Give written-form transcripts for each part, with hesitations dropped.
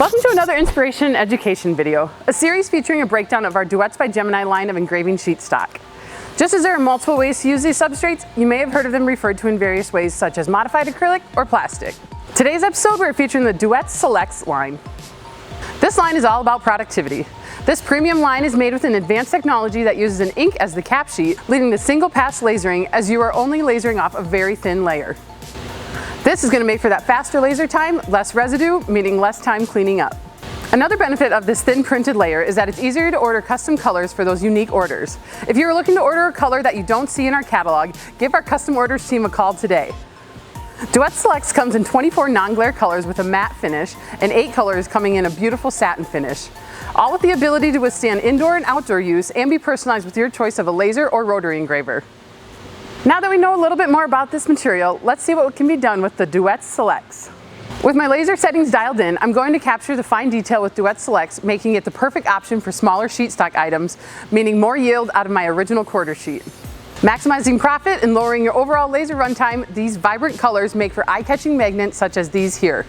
Welcome to another inspiration and education video, a series featuring a breakdown of our Duets by Gemini line of engraving sheet stock. Just as there are multiple ways to use these substrates, you may have heard of them referred to in various ways such as modified acrylic or plastic. Today's episode we're featuring the Duets Selects line. This line is all about productivity. This premium line is made with an advanced technology that uses an ink as the cap sheet, leading to single pass lasering as you are only lasering off a very thin layer. This is going to make for that faster laser time, less residue, meaning less time cleaning up. Another benefit of this thin printed layer is that it's easier to order custom colors for those unique orders. If you're looking to order a color that you don't see in our catalog, give our custom orders team a call today. Duets Selects comes in 24 non-glare colors with a matte finish and 8 colors coming in a beautiful satin finish. All with the ability to withstand indoor and outdoor use and be personalized with your choice of a laser or rotary engraver. Now that we know a little bit more about this material, let's see what can be done with the Duets Selects. With my laser settings dialed in, I'm going to capture the fine detail with Duets Selects, making it the perfect option for smaller sheet stock items, meaning more yield out of my original quarter sheet. Maximizing profit and lowering your overall laser runtime, these vibrant colors make for eye-catching magnets such as these here.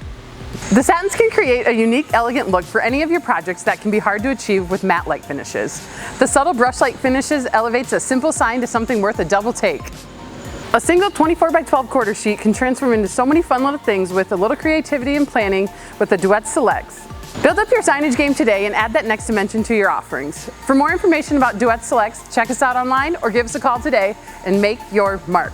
The satins can create a unique, elegant look for any of your projects that can be hard to achieve with matte-like finishes. The subtle brush-like finishes elevates a simple sign to something worth a double take. A single 24x12 quarter sheet can transform into so many fun little things with a little creativity and planning with the Duets Selects. Build up your signage game today and add that next dimension to your offerings. For more information about Duets Selects, check us out online or give us a call today and make your mark.